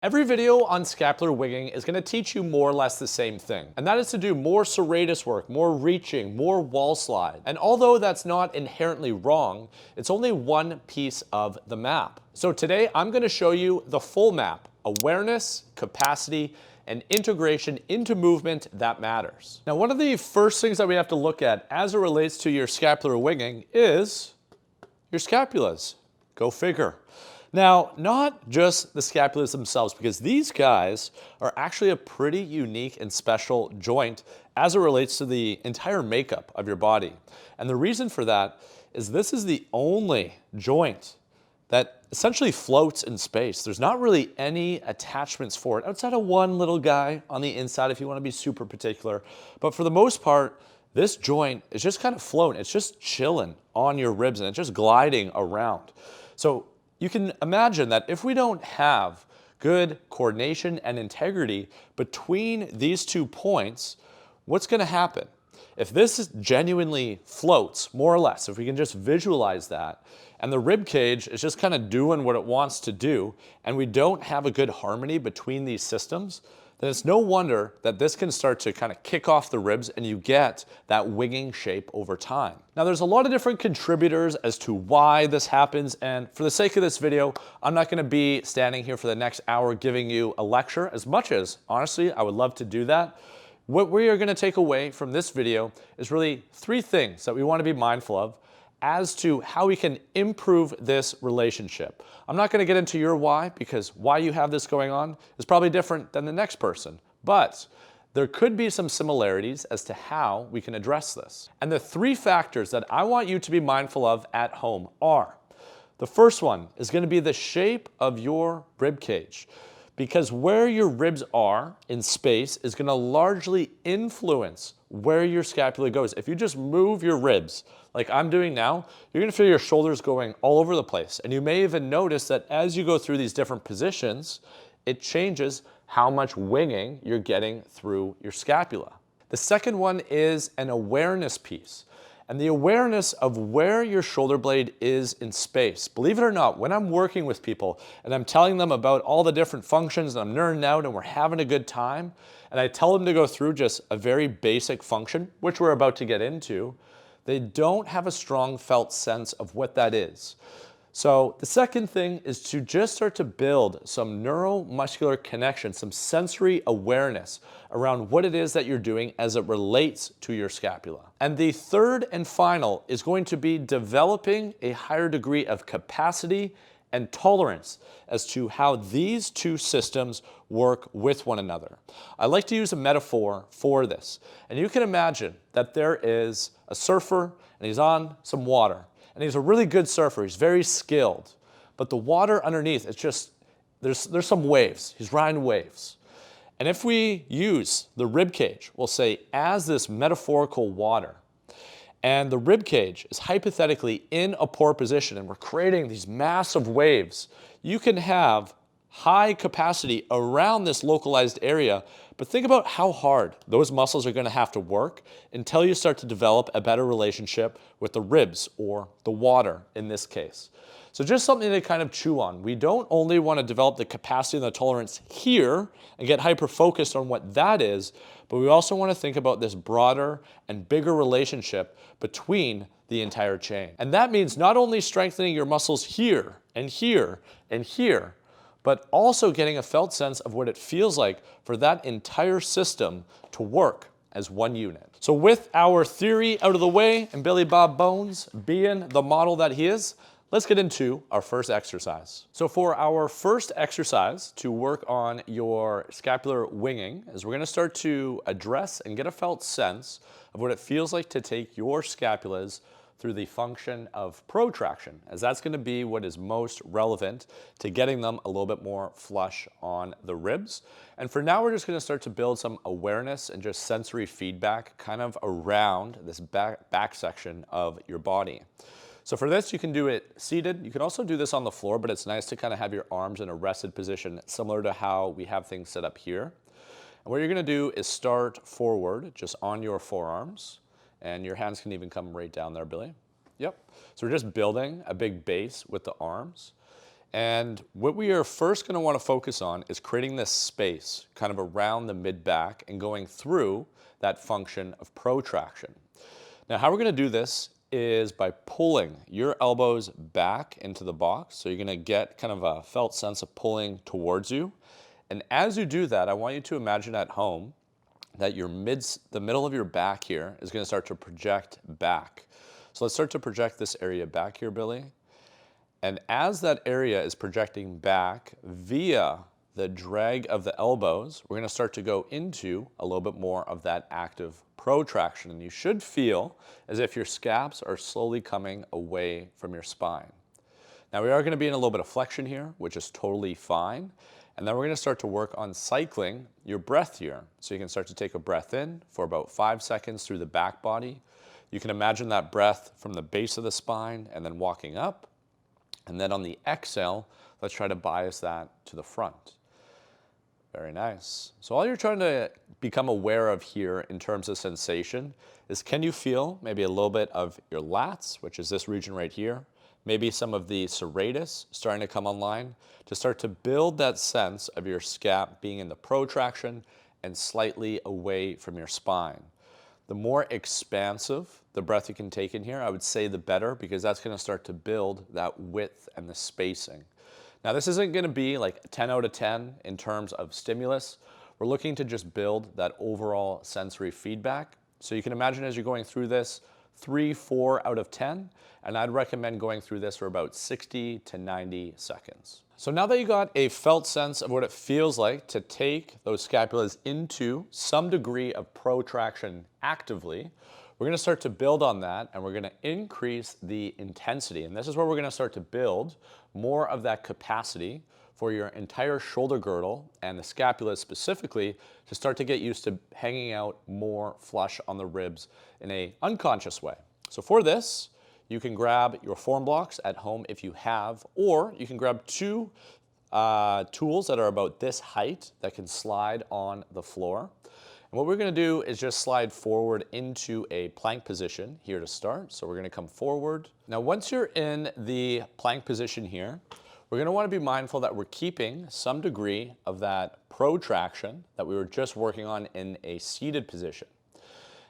Every video on scapular winging is going to teach you more or less the same thing, and that is to do more serratus work, more reaching, more wall slide. And although that's not inherently wrong, it's only one piece of the map. So today I'm going to show you the full map: awareness, capacity, and integration into movement that matters. Now, one of the first things that we have to look at as it relates to your scapular winging is your scapulas. Go figure. Now, not just the scapulas themselves, because these guys are actually a pretty unique and special joint as it relates to the entire makeup of your body. And the reason for that is this is the only joint that essentially floats in space. There's not really any attachments for it outside of one little guy on the inside if you want to be super particular. But for the most part, this joint is just kind of floating. It's just chilling on your ribs and it's just gliding around. So you can imagine that if we don't have good coordination and integrity between these 2 points, what's going to happen? If this genuinely floats, more or less, if we can just visualize that, and the rib cage is just kind of doing what it wants to do, and we don't have a good harmony between these systems, then it's no wonder that this can start to kind of kick off the ribs and you get that winging shape over time. Now, there's a lot of different contributors as to why this happens, and for the sake of this video, I'm not going to be standing here for the next hour giving you a lecture, as much as, honestly, I would love to do that. What we are going to take away from this video is really 3 things that we want to be mindful of as to how we can improve this relationship. I'm not going to get into your why, because why you have this going on is probably different than the next person, but there could be some similarities as to how we can address this. And the 3 factors that I want you to be mindful of at home are: the first one is going to be the shape of your rib cage, because where your ribs are in space is going to largely influence where your scapula goes. If you just move your ribs like I'm doing now, you're going to feel your shoulders going all over the place. And you may even notice that as you go through these different positions, it changes how much winging you're getting through your scapula. The second one is an awareness piece, and the awareness of where your shoulder blade is in space. Believe it or not, when I'm working with people and I'm telling them about all the different functions and I'm nerding out and we're having a good time, and I tell them to go through just a very basic function, which we're about to get into, they don't have a strong felt sense of what that is. So the second thing is to just start to build some neuromuscular connection, some sensory awareness around what it is that you're doing as it relates to your scapula. And the third and final is going to be developing a higher degree of capacity and tolerance as to how these 2 systems work with one another. I like to use a metaphor for this. And you can imagine that there is a surfer and he's on some water. And he's a really good surfer. He's very skilled. But the water underneath, it's just, there's some waves. He's riding waves. And if we use the rib cage, we'll say, as this metaphorical water, and the rib cage is hypothetically in a poor position and we're creating these massive waves, you can have high capacity around this localized area, but think about how hard those muscles are going to have to work until you start to develop a better relationship with the ribs, or the water in this case. So just something to kind of chew on. We don't only want to develop the capacity and the tolerance here and get hyper-focused on what that is, but we also want to think about this broader and bigger relationship between the entire chain. And that means not only strengthening your muscles here and here and here, but also getting a felt sense of what it feels like for that entire system to work as one unit. So with our theory out of the way and Billy Bob Bones being the model that he is, let's get into our first exercise. So for our first exercise to work on your scapular winging is we're going to start to address and get a felt sense of what it feels like to take your scapulas through the function of protraction, as that's going to be what is most relevant to getting them a little bit more flush on the ribs. And for now, we're just going to start to build some awareness and just sensory feedback kind of around this back section of your body. So for this, you can do it seated. You can also do this on the floor, but it's nice to kind of have your arms in a rested position, similar to how we have things set up here. And what you're going to do is start forward, just on your forearms. And your hands can even come right down there, Billy. Yep. So we're just building a big base with the arms. And what we are first going to want to focus on is creating this space kind of around the mid-back and going through that function of protraction. Now, how we're going to do this is by pulling your elbows back into the box. So you're going to get kind of a felt sense of pulling towards you. And as you do that, I want you to imagine at home that the middle of your back here is going to start to project back. So let's start to project this area back here, Billy. And as that area is projecting back via the drag of the elbows, we're going to start to go into a little bit more of that active protraction. And you should feel as if your scaps are slowly coming away from your spine. Now we are going to be in a little bit of flexion here, which is totally fine. And then we're going to start to work on cycling your breath here. So you can start to take a breath in for about 5 seconds through the back body. You can imagine that breath from the base of the spine and then walking up. And then on the exhale, let's try to bias that to the front. Very nice. So all you're trying to become aware of here in terms of sensation is, can you feel maybe a little bit of your lats, which is this region right here, maybe some of the serratus starting to come online to start to build that sense of your scap being in the protraction and slightly away from your spine. The more expansive the breath you can take in here, I would say the better, because that's going to start to build that width and the spacing. Now, this isn't going to be like 10 out of 10 in terms of stimulus. We're looking to just build that overall sensory feedback. So you can imagine as you're going through this, 3, 4 out of 10, and I'd recommend going through this for about 60 to 90 seconds. So now that you got a felt sense of what it feels like to take those scapulas into some degree of protraction actively, we're going to start to build on that, and we're going to increase the intensity. And this is where we're going to start to build more of that capacity for your entire shoulder girdle and the scapula specifically to start to get used to hanging out more flush on the ribs in an unconscious way. So for this, you can grab your form blocks at home if you have, or you can grab two tools that are about this height that can slide on the floor. And what we're going to do is just slide forward into a plank position here to start. So we're going to come forward. Now, once you're in the plank position here, we're going to want to be mindful that we're keeping some degree of that protraction that we were just working on in a seated position.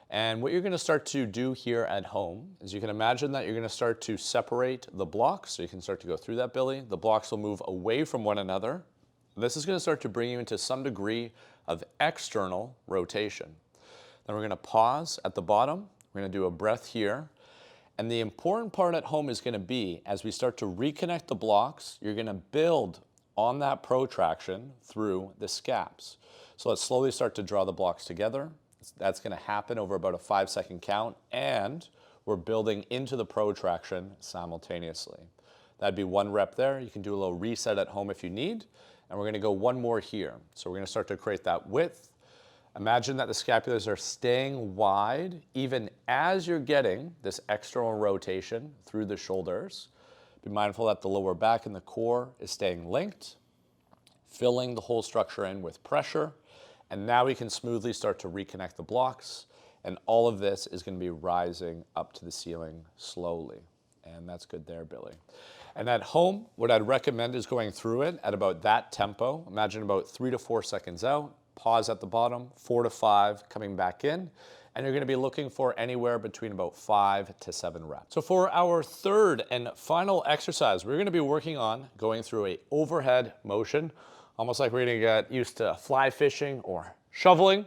And what you're going to start to do here at home is you can imagine that you're going to start to separate the blocks. So you can start to go through that, Billy. The blocks will move away from one another. This is going to start to bring you into some degree of external rotation. Then we're going to pause at the bottom. We're going to do a breath here. And the important part at home is going to be, as we start to reconnect the blocks, you're going to build on that protraction through the scaps. So let's slowly start to draw the blocks together. That's going to happen over about a 5-second count, and we're building into the protraction simultaneously. That'd be 1 rep there. You can do a little reset at home if you need, and we're going to go 1 more here. So we're going to start to create that width. Imagine that the scapulas are staying wide even as you're getting this external rotation through the shoulders. Be mindful that the lower back and the core is staying linked, filling the whole structure in with pressure. And now we can smoothly start to reconnect the blocks, and all of this is going to be rising up to the ceiling slowly. And that's good there, Billy. And at home, what I'd recommend is going through it at about that tempo. Imagine about 3 to 4 seconds out, pause at the bottom, 4 to 5 coming back in, and you're going to be looking for anywhere between about 5 to 7 reps. So for our third and final exercise, we're going to be working on going through an overhead motion, almost like we're going to get used to fly fishing or shoveling.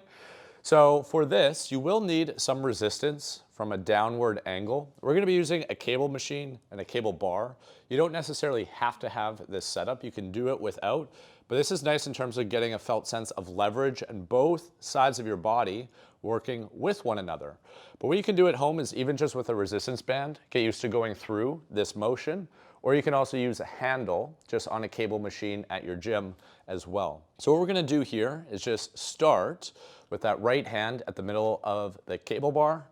So for this, you will need some resistance from a downward angle. We're going to be using a cable machine and a cable bar. You don't necessarily have to have this setup. You can do it without, but this is nice in terms of getting a felt sense of leverage and both sides of your body working with one another. But what you can do at home is even just with a resistance band, get used to going through this motion, or you can also use a handle just on a cable machine at your gym as well. So what we're going to do here is just start with that right hand at the middle of the cable bar.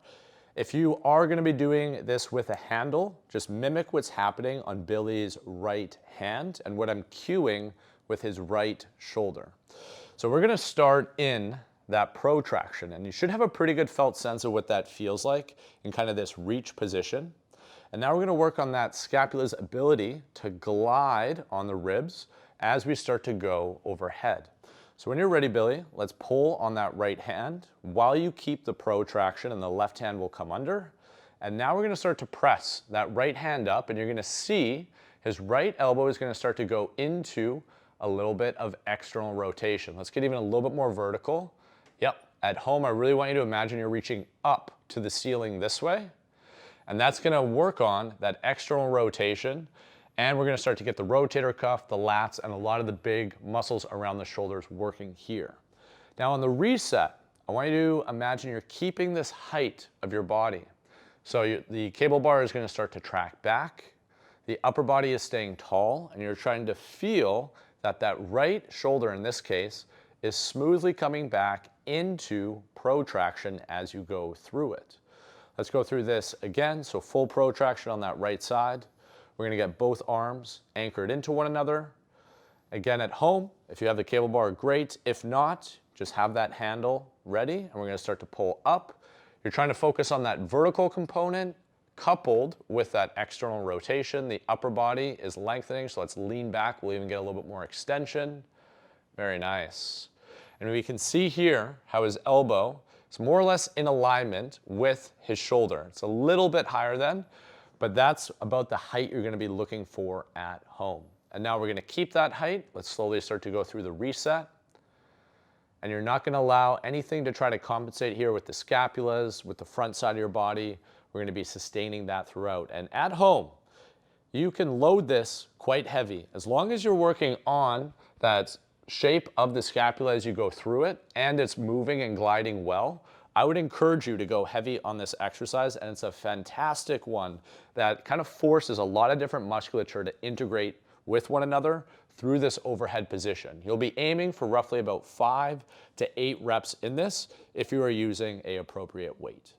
If you are going to be doing this with a handle, just mimic what's happening on Billy's right hand and what I'm cueing with his right shoulder. So we're going to start in that protraction, and you should have a pretty good felt sense of what that feels like in kind of this reach position. And now we're going to work on that scapula's ability to glide on the ribs as we start to go overhead. So when you're ready, Billy, let's pull on that right hand while you keep the protraction, and the left hand will come under. And now we're going to start to press that right hand up, and you're going to see his right elbow is going to start to go into a little bit of external rotation. Let's get even a little bit more vertical. Yep, at home, I really want you to imagine you're reaching up to the ceiling this way. And that's going to work on that external rotation. And we're going to start to get the rotator cuff, the lats, and a lot of the big muscles around the shoulders working here. Now on the reset, I want you to imagine you're keeping this height of your body. So the cable bar is going to start to track back. The upper body is staying tall, and you're trying to feel that that right shoulder, in this case, is smoothly coming back into protraction as you go through it. Let's go through this again. So full protraction on that right side. We're going to get both arms anchored into one another. Again, at home, if you have the cable bar, great. If not, just have that handle ready, and we're going to start to pull up. You're trying to focus on that vertical component coupled with that external rotation. The upper body is lengthening, so let's lean back. We'll even get a little bit more extension. Very nice. And we can see here how his elbow is more or less in alignment with his shoulder. It's a little bit higher then, but that's about the height you're going to be looking for at home. And now we're going to keep that height. Let's slowly start to go through the reset. And you're not going to allow anything to try to compensate here with the scapulas, with the front side of your body. We're going to be sustaining that throughout. And at home, you can load this quite heavy. As long as you're working on that shape of the scapula as you go through it, and it's moving and gliding well, I would encourage you to go heavy on this exercise, and it's a fantastic one that kind of forces a lot of different musculature to integrate with one another through this overhead position. You'll be aiming for roughly about 5 to 8 reps in this if you are using an appropriate weight.